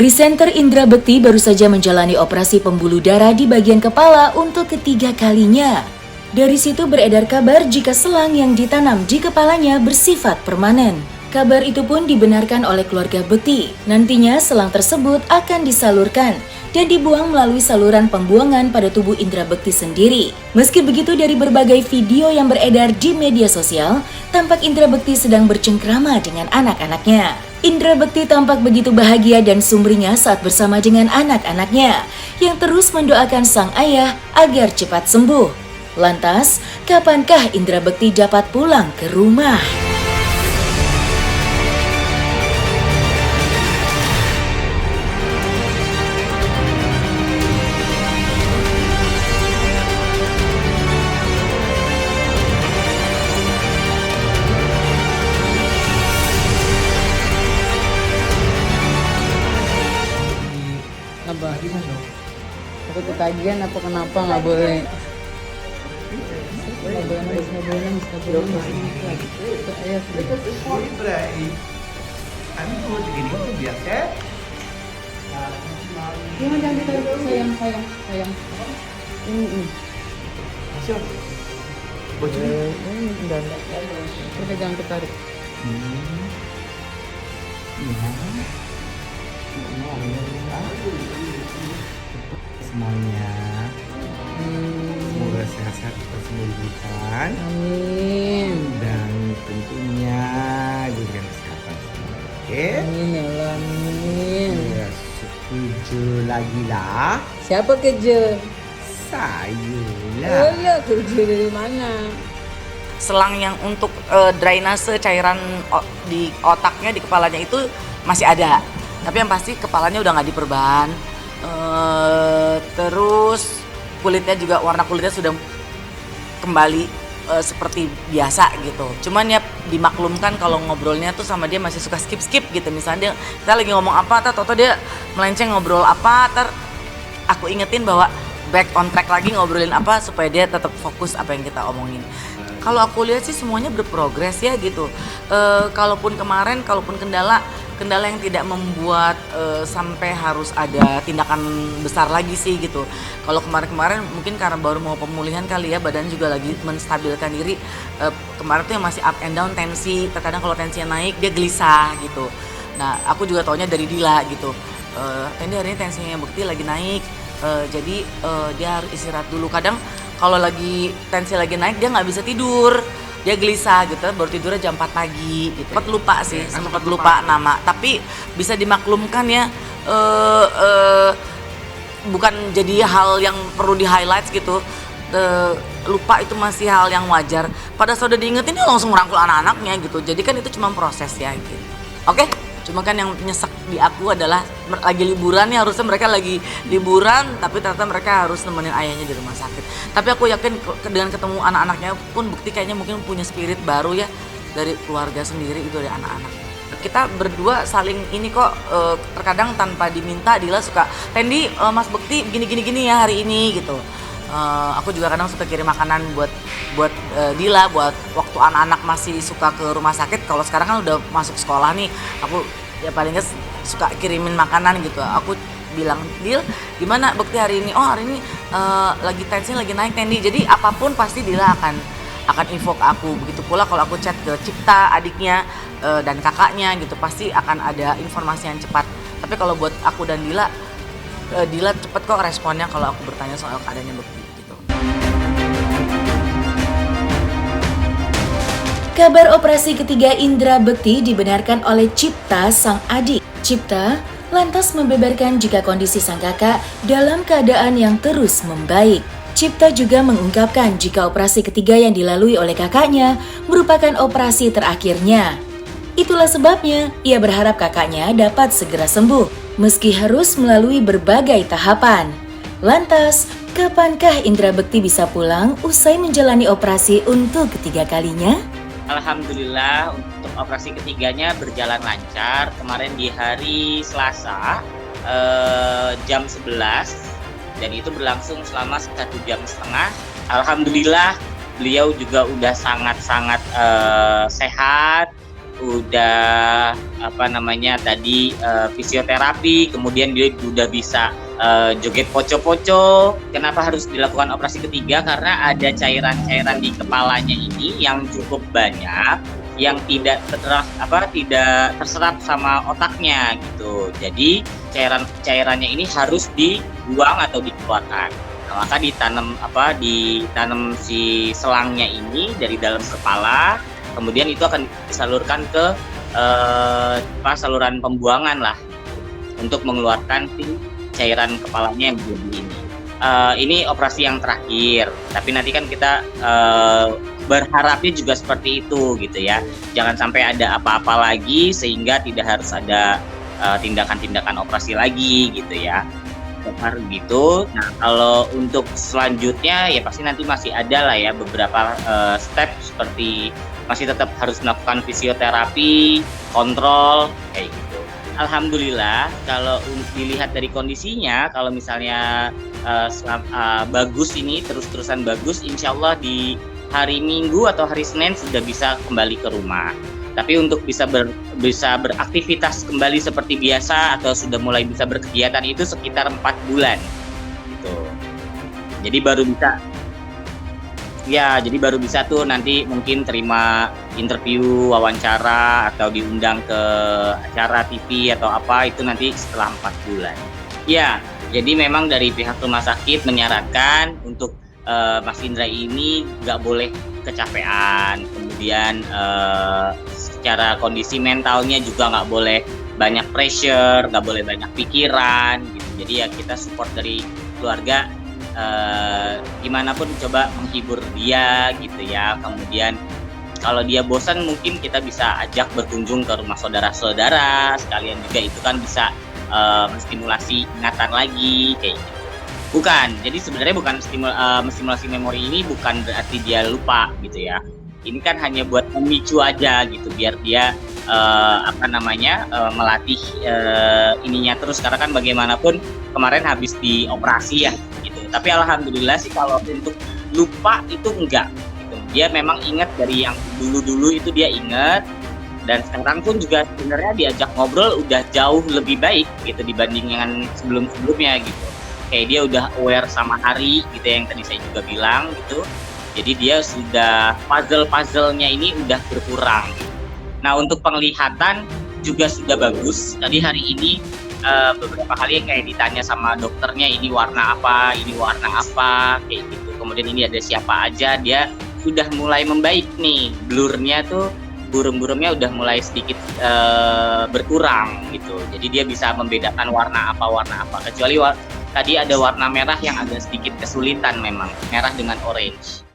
Presenter Indra Bekti baru saja menjalani operasi pembuluh darah di bagian kepala untuk ketiga kalinya. Dari situ beredar kabar jika selang yang ditanam di kepalanya bersifat permanen. Kabar itu pun dibenarkan oleh keluarga Bekti. Nantinya selang tersebut akan disalurkan dan dibuang melalui saluran pembuangan pada tubuh Indra Bekti sendiri. Meski begitu, dari berbagai video yang beredar di media sosial, tampak Indra Bekti sedang bercengkrama dengan anak-anaknya. Indra Bekti tampak begitu bahagia dan sumringah saat bersama dengan anak-anaknya yang terus mendoakan sang ayah agar cepat sembuh. Lantas, kapankah Indra Bekti dapat pulang ke rumah? Apa? Takut ketagihan apa kenapa nggak boleh? Nggak boleh nangis, nggak boleh nangis, nggak boleh nangis. Ayah sudah. Ibrahim, kami mau begini tuh biasa. Jangan ditarik, sayang. Ini. Masuk. Bocor. Enggak. Kita jangan ketarik. Semuanya semoga sehat-sehat kita semua diberikan, Amin. dan tentunya diberikan kesehatan semua. Oke? Amin ya Allah, amin. Ya, setuju lagi lah. Siapa kerja? Saya lah. Alah, kerja dari mana? Selang yang untuk drainase cairan di otaknya, di kepalanya itu masih ada. Tapi yang pasti kepalanya udah nggak diperban. Terus warna kulitnya sudah kembali seperti biasa gitu. Cuman ya dimaklumkan kalau ngobrolnya tuh sama dia masih suka skip gitu. Misalnya kita lagi ngomong apa, atau dia melenceng ngobrol apa, aku ingetin bahwa back on track lagi ngobrolin apa supaya dia tetap fokus apa yang kita omongin. Kalau aku lihat sih semuanya berprogres ya gitu. Kalaupun kendala yang tidak membuat sampai harus ada tindakan besar lagi sih gitu. Kalau kemarin mungkin karena baru mau pemulihan kali ya, badan juga lagi menstabilkan diri. Kemarin tuh yang masih up and down tensi, terkadang kalau tensinya naik dia gelisah gitu. Nah aku juga taunya dari Dila gitu. Tendi hari ini tensinya Bekti lagi naik, jadi dia harus istirahat dulu. Kadang kalau lagi tensi lagi naik dia nggak bisa tidur. Dia gelisah gitu, baru tidurnya jam 4 pagi gitu. Sempat lupa nama, tapi bisa dimaklumkan ya, bukan jadi hal yang perlu di highlight gitu. Lupa itu masih hal yang wajar. Pada saat udah diingetin dia langsung merangkul anak-anaknya gitu. Jadi kan itu cuma proses ya gitu. Oke? Cuma kan yang nyesek di aku adalah lagi liburan ya, harusnya mereka lagi liburan tapi ternyata mereka harus nemenin ayahnya di rumah sakit. Tapi aku yakin dengan ketemu anak-anaknya pun Bekti kayaknya mungkin punya spirit baru ya dari keluarga sendiri itu, dari anak-anak. Kita berdua saling ini kok, terkadang tanpa diminta Dila suka, Tendi Mas Bekti gini ya hari ini gitu. Aku juga kadang suka kirim makanan buat Dila, buat waktu anak-anak masih suka ke rumah sakit. Kalau sekarang kan udah masuk sekolah nih, aku ya paling nggak suka kirimin makanan gitu. Aku bilang, Dil gimana Bekti hari ini? Oh hari ini lagi tensi lagi naik Tendi. Jadi apapun pasti Dila akan info ke aku. Begitu pula kalau aku chat ke Cipta adiknya dan kakaknya gitu, pasti akan ada informasi yang cepat. Tapi kalau buat aku dan Dila cepet kok responnya kalau aku bertanya soal keadaannya Bekti gitu. Kabar operasi ketiga Indra Bekti dibenarkan oleh Cipta sang adik. Cipta lantas membeberkan jika kondisi sang kakak dalam keadaan yang terus membaik. Cipta juga mengungkapkan jika operasi ketiga yang dilalui oleh kakaknya merupakan operasi terakhirnya. Itulah sebabnya ia berharap kakaknya dapat segera sembuh, meski harus melalui berbagai tahapan. Lantas, kapankah Indra Bekti bisa pulang usai menjalani operasi untuk ketiga kalinya? Alhamdulillah untuk operasi ketiganya berjalan lancar. Kemarin di hari Selasa jam 11 dan itu berlangsung selama 1,5 jam. Alhamdulillah beliau juga udah sangat-sangat sehat, udah tadi fisioterapi, kemudian dia udah bisa joget poco-poco. Kenapa harus dilakukan operasi ketiga? Karena ada cairan-cairan di kepalanya ini yang cukup banyak, yang tidak terserap sama otaknya gitu. Jadi cairannya ini harus dibuang atau dikeluarkan. Nah, maka ditanam si selangnya ini dari dalam kepala, kemudian itu akan disalurkan ke saluran pembuangan lah untuk mengeluarkan si cairan kepalanya yang berlebih ini. Ini operasi yang terakhir, tapi nanti kan kita berharapnya juga seperti itu gitu ya. Jangan sampai ada apa-apa lagi sehingga tidak harus ada tindakan-tindakan operasi lagi gitu ya. Harus gitu. Nah, kalau untuk selanjutnya ya pasti nanti masih ada lah ya beberapa step, seperti masih tetap harus melakukan fisioterapi, kontrol kayak gitu. Alhamdulillah kalau dilihat dari kondisinya, kalau misalnya bagus ini terus-terusan bagus, insya Allah di hari Minggu atau hari Senin sudah bisa kembali ke rumah. Tapi untuk bisa beraktivitas kembali seperti biasa atau sudah mulai bisa berkegiatan itu sekitar 4 bulan gitu. Jadi baru bisa tuh nanti mungkin terima interview, wawancara, atau diundang ke acara TV atau apa, itu nanti setelah 4 bulan. Ya, jadi memang dari pihak rumah sakit menyarankan untuk Mas Indra ini nggak boleh kecapean, kemudian secara kondisi mentalnya juga nggak boleh banyak pressure, nggak boleh banyak pikiran gitu. Jadi ya kita support dari keluarga, gimana pun coba menghibur dia gitu ya. Kemudian kalau dia bosan mungkin kita bisa ajak berkunjung ke rumah saudara-saudara sekalian juga, itu kan bisa menstimulasi ingatan lagi kayak gitu. Jadi sebenarnya bukan menstimulasi memori ini bukan berarti dia lupa gitu ya. Ini kan hanya buat memicu aja gitu, biar dia melatih ininya terus, karena kan bagaimanapun kemarin habis dioperasi ya gitu. Tapi alhamdulillah sih kalau untuk lupa itu enggak gitu. Dia memang ingat dari yang dulu-dulu itu, dia ingat, dan sekarang pun juga sebenarnya diajak ngobrol udah jauh lebih baik gitu dibanding yang sebelum-sebelumnya gitu. Kayak dia udah aware sama hari gitu yang tadi saya juga bilang gitu. Jadi dia sudah puzzle-puzzlenya ini udah berkurang. Nah, untuk penglihatan juga sudah bagus. Tadi hari ini beberapa kali kayak ditanya sama dokternya, ini warna apa kayak gitu. Kemudian ini ada siapa aja, dia sudah mulai membaik nih. Blurnya tuh, burung-burungnya udah mulai sedikit berkurang gitu. Jadi dia bisa membedakan warna apa. Kecuali tadi ada warna merah yang agak sedikit kesulitan memang, merah dengan orange.